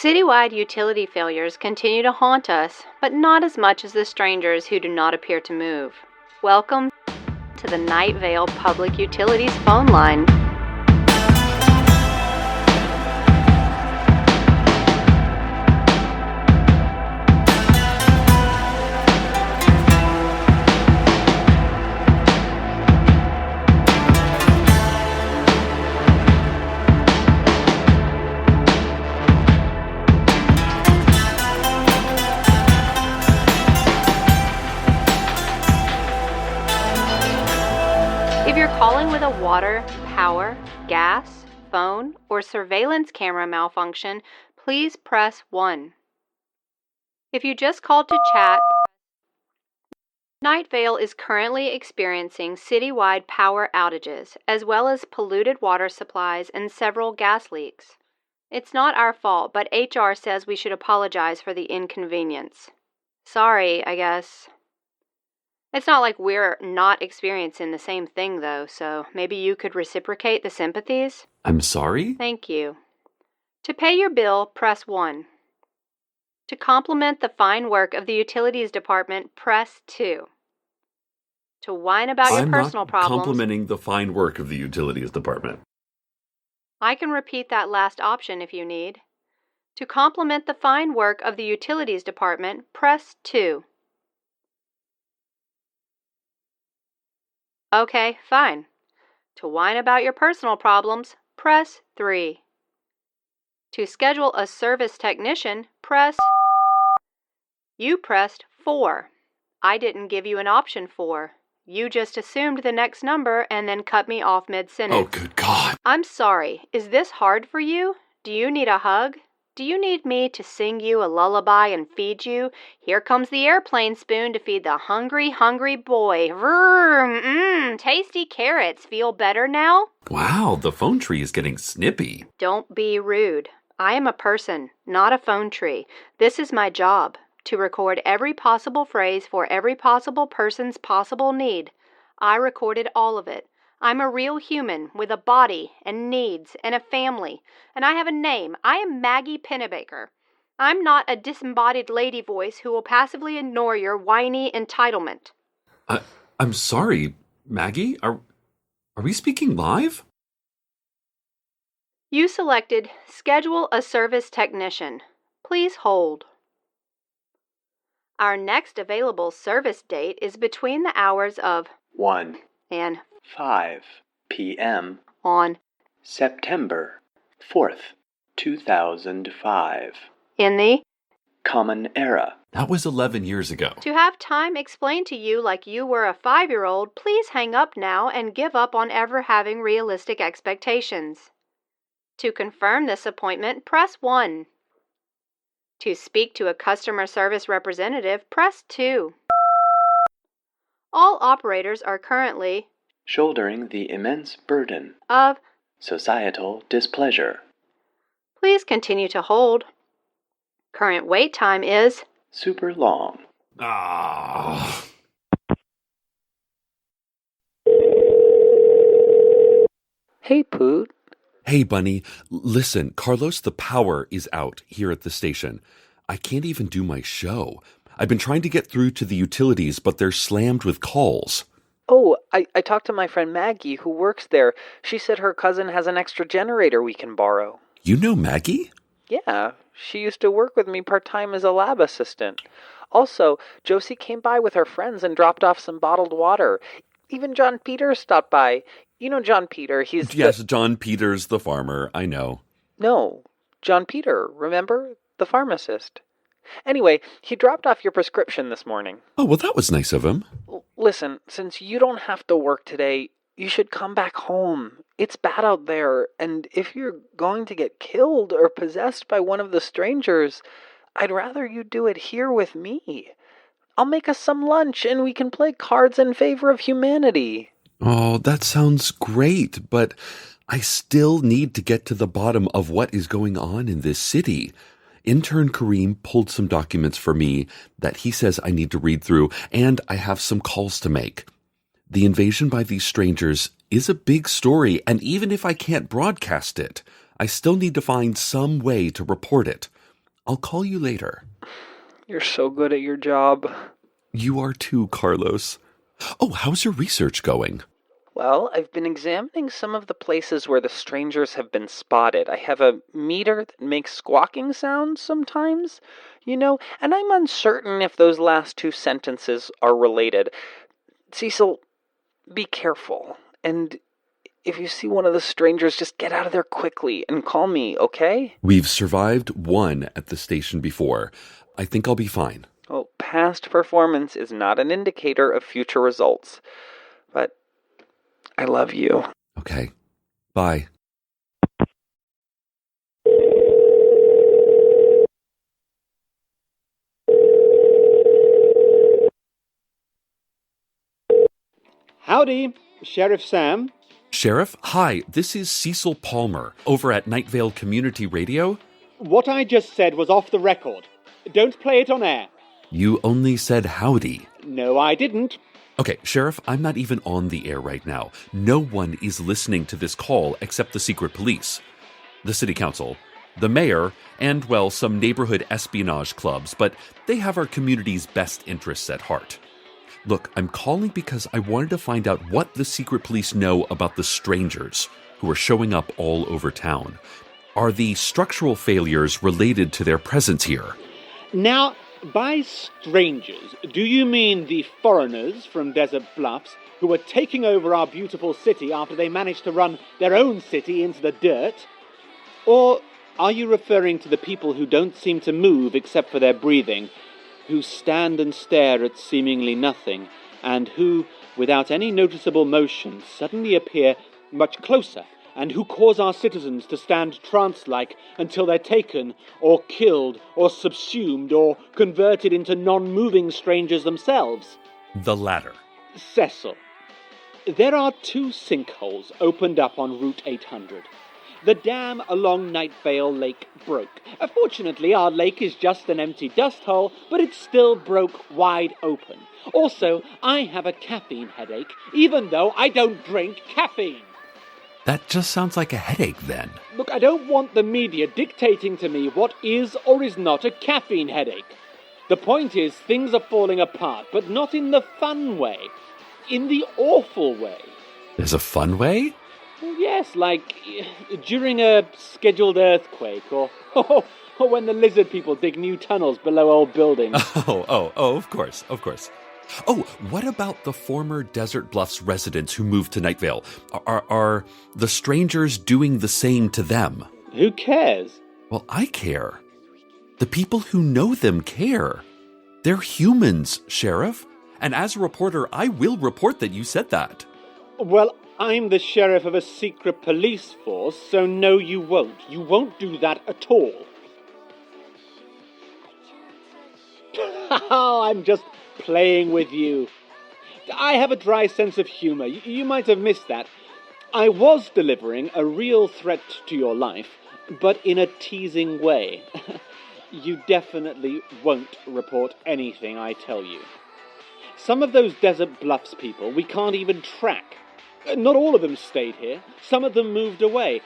Citywide utility failures continue to haunt us, but not as much as the strangers who do not appear to move. Welcome to the Night Vale Public Utilities phone line. If you're calling with a water, power, gas, phone, or surveillance camera malfunction, please press 1. If you just called to chat, Night Vale is currently experiencing citywide power outages, as well as polluted water supplies and several gas leaks. It's not our fault, but HR says we should apologize for the inconvenience. Sorry, I guess. It's not like we're not experiencing the same thing, though, so maybe you could reciprocate the sympathies? I'm sorry? Thank you. To pay your bill, press 1. To compliment the fine work of the Utilities Department, press 2. To whine about your personal problems... I'm not complimenting the fine work of the Utilities Department. I can repeat that last option if you need. To compliment the fine work of the Utilities Department, press 2. Okay, fine. To whine about your personal problems, press 3. To schedule a service technician, press... You pressed 4. I didn't give you an option 4. You just assumed the next number and then cut me off mid-sentence. Oh, good God. I'm sorry. Is this hard for you? Do you need a hug? Do you need me to sing you a lullaby and feed you? Here comes the airplane spoon to feed the hungry, hungry boy. Vroom, tasty carrots. Feel better now? Wow, the phone tree is getting snippy. Don't be rude. I am a person, not a phone tree. This is my job, to record every possible phrase for every possible person's possible need. I recorded all of it. I'm a real human with a body and needs and a family, and I have a name. I am Maggie Pennebaker. I'm not a disembodied lady voice who will passively ignore your whiny entitlement. I'm sorry, Maggie. Are we speaking live? You selected Schedule a Service Technician. Please hold. Our next available service date is between the hours of 1 and 5 p.m. on September 4th, 2005. in the Common Era. That was 11 years ago. To have time explained to you like you were a 5-year-old, please hang up now and give up on ever having realistic expectations. To confirm this appointment, press 1. To speak to a customer service representative, press 2. All operators are currently Shouldering the immense burden of... societal displeasure. Please continue to hold. Current wait time is... Super long. Ah. Hey, Poot. Hey, Bunny. Listen, Carlos, the power is out here at the station. I can't even do my show. I've been trying to get through to the utilities, but they're slammed with calls. Oh, I talked to my friend Maggie, who works there. She said her cousin has an extra generator we can borrow. You know Maggie? Yeah, she used to work with me part-time as a lab assistant. Also, Josie came by with her friends and dropped off some bottled water. Even John Peters stopped by. You know John Peter, Yes, John Peters, the farmer, I know. No, John Peter, remember? The pharmacist. Anyway, he dropped off your prescription this morning. Oh, well, that was nice of him. Listen, since you don't have to work today, you should come back home. It's bad out there, and if you're going to get killed or possessed by one of the strangers, I'd rather you do it here with me. I'll make us some lunch, and we can play cards in favor of humanity. Oh, that sounds great, but I still need to get to the bottom of what is going on in this city. Intern Kareem pulled some documents for me that he says I need to read through, and I have some calls to make. The invasion by these strangers is a big story, and even if I can't broadcast it, I still need to find some way to report it. I'll call you later. You're so good at your job. You are too, Carlos. Oh, how's your research going? Well, I've been examining some of the places where the strangers have been spotted. I have a meter that makes squawking sounds sometimes, and I'm uncertain if those last two sentences are related. Cecil, be careful. And if you see one of the strangers, just get out of there quickly and call me, okay? We've survived one at the station before. I think I'll be fine. Well, past performance is not an indicator of future results. But I love you. Okay. Bye. Howdy, Sheriff Sam. Sheriff, hi, this is Cecil Palmer over at Night Vale Community Radio. What I just said was off the record. Don't play it on air. You only said howdy. No, I didn't. Okay, Sheriff, I'm not even on the air right now. No one is listening to this call except the secret police, the city council, the mayor, and, well, some neighborhood espionage clubs, but they have our community's best interests at heart. Look, I'm calling because I wanted to find out what the secret police know about the strangers who are showing up all over town. Are the structural failures related to their presence here? Now, by strangers, do you mean the foreigners from Desert Bluffs who are taking over our beautiful city after they managed to run their own city into the dirt? Or are you referring to the people who don't seem to move except for their breathing, who stand and stare at seemingly nothing, and who, without any noticeable motion, suddenly appear much closer, and who cause our citizens to stand trance-like until they're taken, or killed, or subsumed, or converted into non-moving strangers themselves? The latter. Cecil, there are two sinkholes opened up on Route 800. The dam along Night Vale Lake broke. Fortunately, our lake is just an empty dust hole, but it still broke wide open. Also, I have a caffeine headache, even though I don't drink caffeine. That just sounds like a headache, then. Look, I don't want the media dictating to me what is or is not a caffeine headache. The point is, things are falling apart, but not in the fun way. In the awful way. There's a fun way? Well, yes, like during a scheduled earthquake, or when the lizard people dig new tunnels below old buildings. Oh, of course. Oh, what about the former Desert Bluffs residents who moved to Night Vale? Are the strangers doing the same to them? Who cares? Well, I care. The people who know them care. They're humans, Sheriff. And as a reporter, I will report that you said that. Well, I'm the sheriff of a secret police force, so no, you won't. You won't do that at all. I'm just playing with you. I have a dry sense of humor. You might have missed that. I was delivering a real threat to your life, but in a teasing way. You definitely won't report anything I tell you. Some of those Desert Bluffs people we can't even track. Not all of them stayed here. Some of them moved away.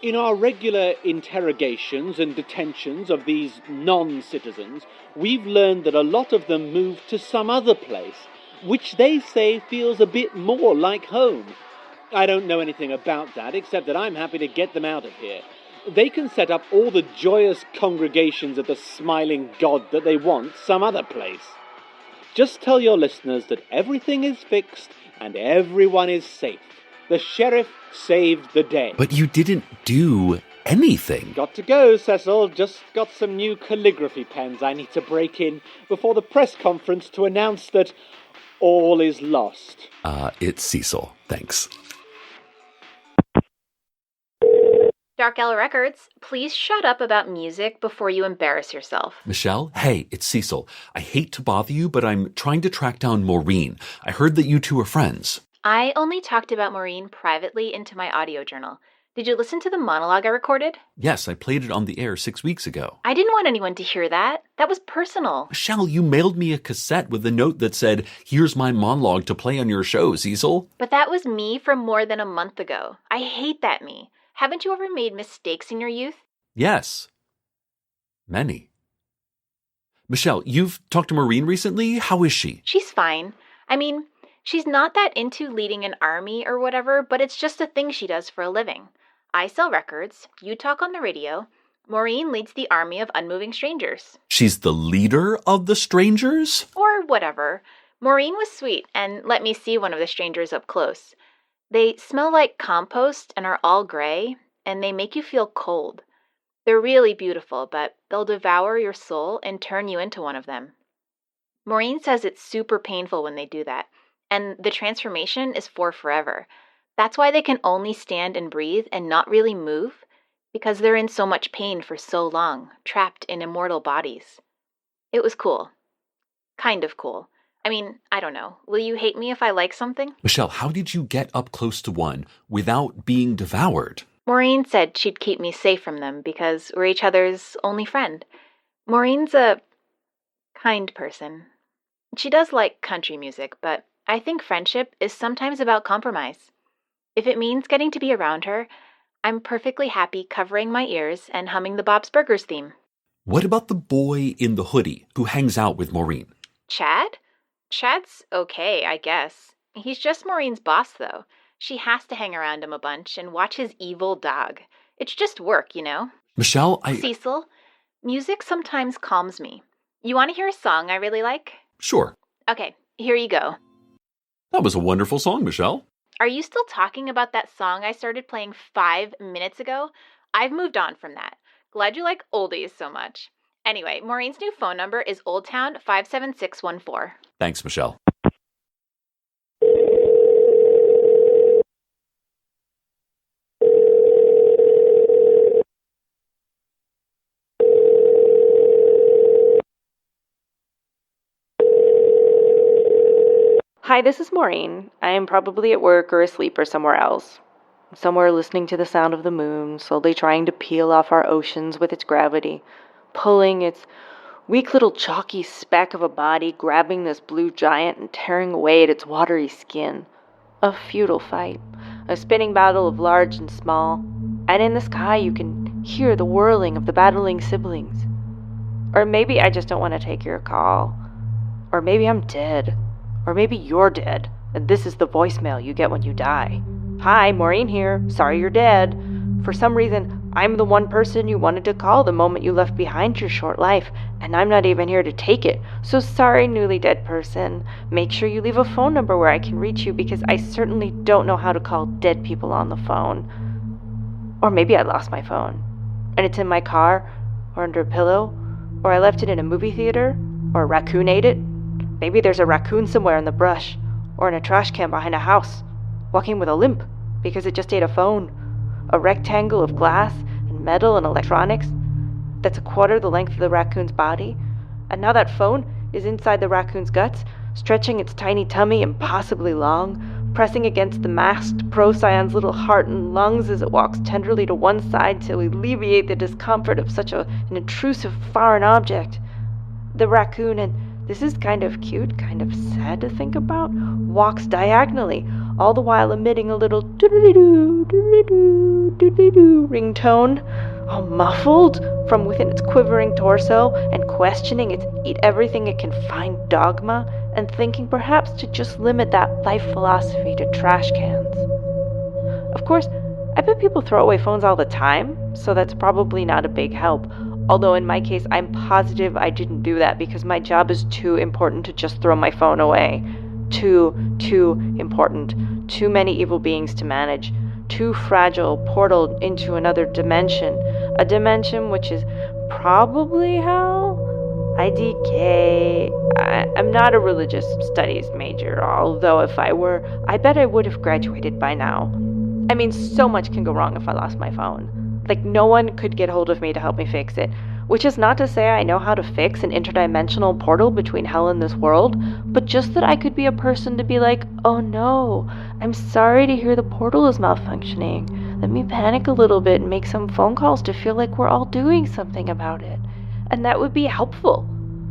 In our regular interrogations and detentions of these non-citizens, we've learned that a lot of them moved to some other place, which they say feels a bit more like home. I don't know anything about that, except that I'm happy to get them out of here. They can set up all the joyous congregations of the Smiling God that they want some other place. Just tell your listeners that everything is fixed and everyone is safe. The sheriff saved the day. But you didn't do anything. Got to go, Cecil. Just got some new calligraphy pens I need to break in before the press conference to announce that all is lost. It's Cecil. Thanks. Dark Owl Records, please shut up about music before you embarrass yourself. Michelle? Hey, it's Cecil. I hate to bother you, but I'm trying to track down Maureen. I heard that you two are friends. I only talked about Maureen privately into my audio journal. Did you listen to the monologue I recorded? Yes, I played it on the air 6 weeks ago. I didn't want anyone to hear that. That was personal. Michelle, you mailed me a cassette with a note that said, "Here's my monologue to play on your show, Cecil." But that was me from more than a month ago. I hate that me. Haven't you ever made mistakes in your youth? Yes. Many. Michelle, you've talked to Maureen recently? How is she? She's fine. I mean, she's not that into leading an army or whatever, but it's just a thing she does for a living. I sell records, you talk on the radio. Maureen leads the army of unmoving strangers. She's the leader of the strangers? Or whatever. Maureen was sweet and let me see one of the strangers up close. They smell like compost and are all gray, and they make you feel cold. They're really beautiful, but they'll devour your soul and turn you into one of them. Maureen says it's super painful when they do that, and the transformation is for forever. That's why they can only stand and breathe and not really move, because they're in so much pain for so long, trapped in immortal bodies. It was cool. Kind of cool. I mean, I don't know. Will you hate me if I like something? Michelle, how did you get up close to one without being devoured? Maureen said she'd keep me safe from them because we're each other's only friend. Maureen's a kind person. She does like country music, but I think friendship is sometimes about compromise. If it means getting to be around her, I'm perfectly happy covering my ears and humming the Bob's Burgers theme. What about the boy in the hoodie who hangs out with Maureen? Chad? Chad's okay, I guess. He's just Maureen's boss, though. She has to hang around him a bunch and watch his evil dog. It's just work, you know? Michelle, Cecil, music sometimes calms me. You want to hear a song I really like? Sure. Okay, here you go. That was a wonderful song, Michelle. Are you still talking about that song I started playing 5 minutes ago? I've moved on from that. Glad you like oldies so much. Anyway, Maureen's new phone number is Old Town 57614. Thanks, Michelle. Hi, this is Maureen. I am probably at work or asleep or somewhere else. Somewhere listening to the sound of the moon, slowly trying to peel off our oceans with its gravity, pulling its weak little chalky speck of a body, grabbing this blue giant and tearing away at its watery skin. A futile fight, a spinning battle of large and small, and in the sky you can hear the whirling of the battling siblings. Or maybe I just don't want to take your call. Or maybe I'm dead. Or maybe you're dead, and this is the voicemail you get when you die. Hi, Maureen here. Sorry you're dead. For some reason, I'm the one person you wanted to call the moment you left behind your short life, and I'm not even here to take it. So sorry, newly dead person. Make sure you leave a phone number where I can reach you, because I certainly don't know how to call dead people on the phone. Or maybe I lost my phone, and it's in my car, or under a pillow, or I left it in a movie theater, or a raccoon ate it. Maybe there's a raccoon somewhere in the brush, or in a trash can behind a house, walking with a limp because it just ate a phone. A rectangle of glass and metal and electronics that's a quarter the length of the raccoon's body. And now that phone is inside the raccoon's guts, stretching its tiny tummy impossibly long, pressing against the masked procyon's little heart and lungs as it walks tenderly to one side to alleviate the discomfort of such an intrusive foreign object. The raccoon, and this is kind of cute, kind of sad to think about, walks diagonally, all the while emitting a little doodly-doo, doodly-doo, doodly-doo ringtone, all muffled from within its quivering torso and questioning its eat everything it can find dogma and thinking perhaps to just limit that life philosophy to trash cans. Of course, I bet people throw away phones all the time, so that's probably not a big help. Although in my case, I'm positive I didn't do that because my job is too important to just throw my phone away. Too important. Too many evil beings to manage. Too fragile, portal into another dimension. A dimension which is probably how I decay. I'm not a religious studies major, although if I were, I bet I would have graduated by now. I mean, so much can go wrong if I lost my phone. Like, no one could get hold of me to help me fix it. Which is not to say I know how to fix an interdimensional portal between hell and this world, but just that I could be a person to be like, oh no, I'm sorry to hear the portal is malfunctioning. Let me panic a little bit and make some phone calls to feel like we're all doing something about it. And that would be helpful,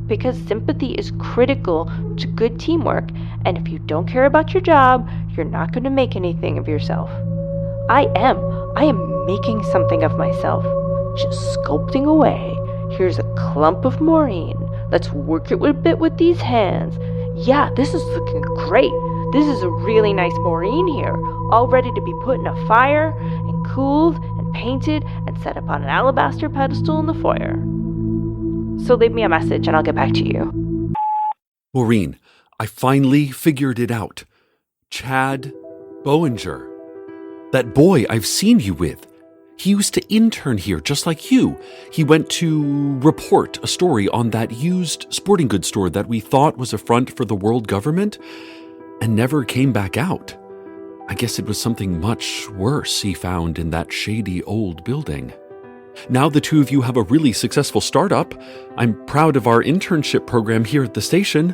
because sympathy is critical to good teamwork, and if you don't care about your job, you're not going to make anything of yourself. I am making something of myself, just sculpting away, Here's a clump of Maureen. Let's work it a bit with these hands. Yeah, this is looking great. This is a really nice Maureen here, all ready to be put in a fire and cooled and painted and set up on an alabaster pedestal in the foyer. So leave me a message and I'll get back to you. Maureen, I finally figured it out. Chad Boeninger. That boy I've seen you with. He used to intern here just like you. He went to report a story on that used sporting goods store that we thought was a front for the world government and never came back out. I guess it was something much worse he found in that shady old building. Now the two of you have a really successful startup. I'm proud of our internship program here at the station.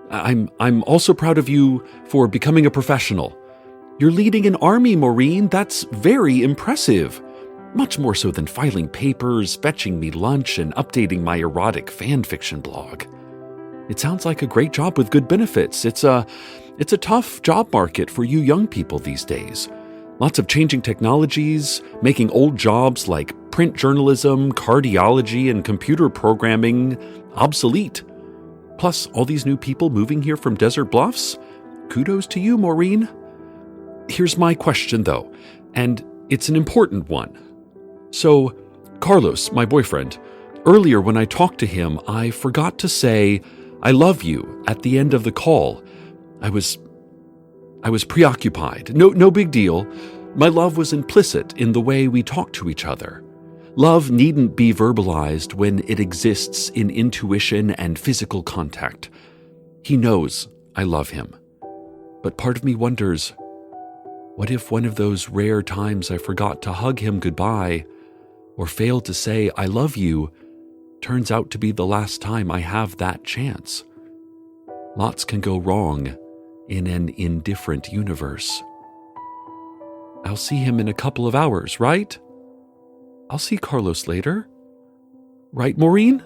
I'm also proud of you for becoming a professional. You're leading an army, Maureen. That's very impressive. Much more so than filing papers, fetching me lunch, and updating my erotic fan fiction blog. It sounds like a great job with good benefits. It's a tough job market for you young people these days. Lots of changing technologies, making old jobs like print journalism, cardiology, and computer programming obsolete. Plus, all these new people moving here from Desert Bluffs. Kudos to you, Maureen. Here's my question, though, and it's an important one. So, Carlos, my boyfriend, earlier when I talked to him, I forgot to say, I love you at the end of the call. I was preoccupied. No big deal. My love was implicit in the way we talked to each other. Love needn't be verbalized when it exists in intuition and physical contact. He knows I love him. But part of me wonders, what if one of those rare times I forgot to hug him goodbye or failed to say I love you turns out to be the last time I have that chance? Lots can go wrong in an indifferent universe. I'll see him in a couple of hours, right? I'll see Carlos later. Right, Maureen?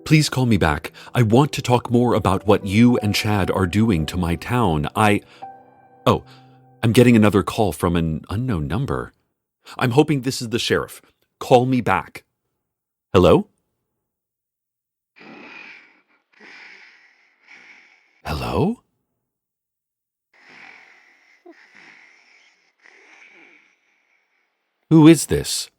Please call me back. I want to talk more about what you and Chad are doing to my town. Oh, I'm getting another call from an unknown number. I'm hoping this is the sheriff. Call me back. Hello? Hello? Who is this?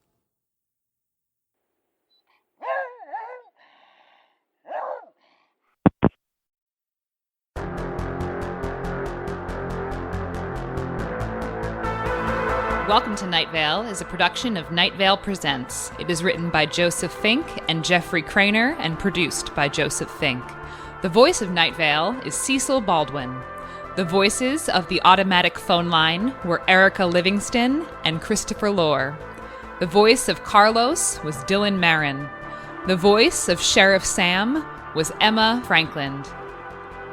Welcome to Night Vale is a production of Night Vale Presents. It is written by Joseph Fink and Jeffrey Craner and produced by Joseph Fink. The voice of Night Vale is Cecil Baldwin. The voices of the automatic phone line were Erica Livingston and Christopher Lohr. The voice of Carlos was Dylan Marin. The voice of Sheriff Sam was Emma Franklin.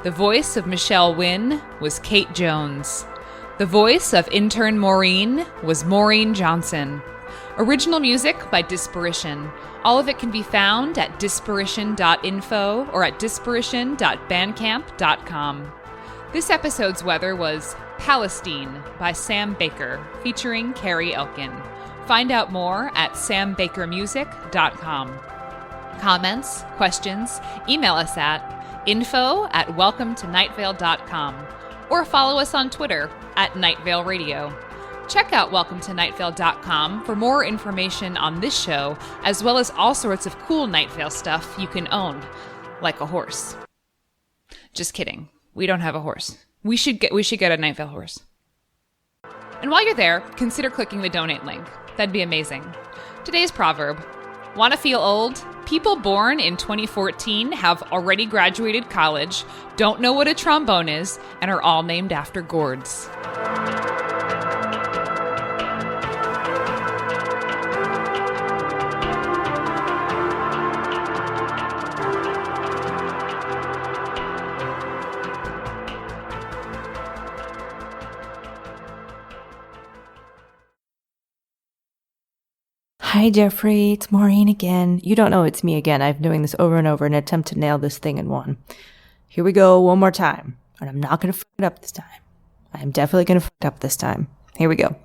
The voice of Michelle Wynn was Kate Jones. The voice of intern Maureen was Maureen Johnson. Original music by Disparition. All of it can be found at disparition.info or at disparition.bandcamp.com. This episode's weather was Palestine by Sam Baker, featuring Carrie Elkin. Find out more at sambakermusic.com. Comments, questions, email us at info@welcometonightvale.com or follow us on Twitter at Night Vale Radio. Check out welcometonightvale.com for more information on this show, as well as all sorts of cool Night Vale stuff you can own, like a horse. Just kidding. We don't have a horse. We should get a Night Vale horse. And while you're there, consider clicking the donate link. That'd be amazing. Today's proverb: want to feel old? People born in 2014 have already graduated college, don't know what a trombone is, and are all named after gourds. Hi, Jeffrey. It's Maureen again. You don't know it's me again. I've been doing this over and over in an attempt to nail this thing in one. Here we go one more time. And I'm not going to fuck it up this time. I'm definitely going to fuck it up this time. Here we go.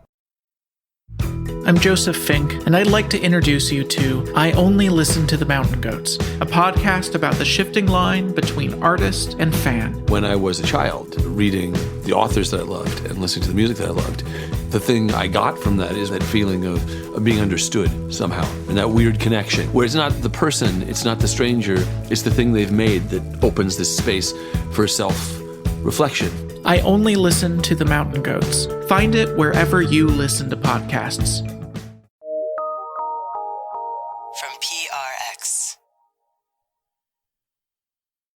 I'm Joseph Fink, and I'd like to introduce you to I Only Listen to the Mountain Goats, a podcast about the shifting line between artist and fan. When I was a child, reading the authors that I loved and listening to the music that I loved, the thing I got from that is that feeling of being understood somehow, and that weird connection, where it's not the person, it's not the stranger, it's the thing they've made that opens this space for self-reflection. I Only Listen to the Mountain Goats. Find it wherever you listen to podcasts.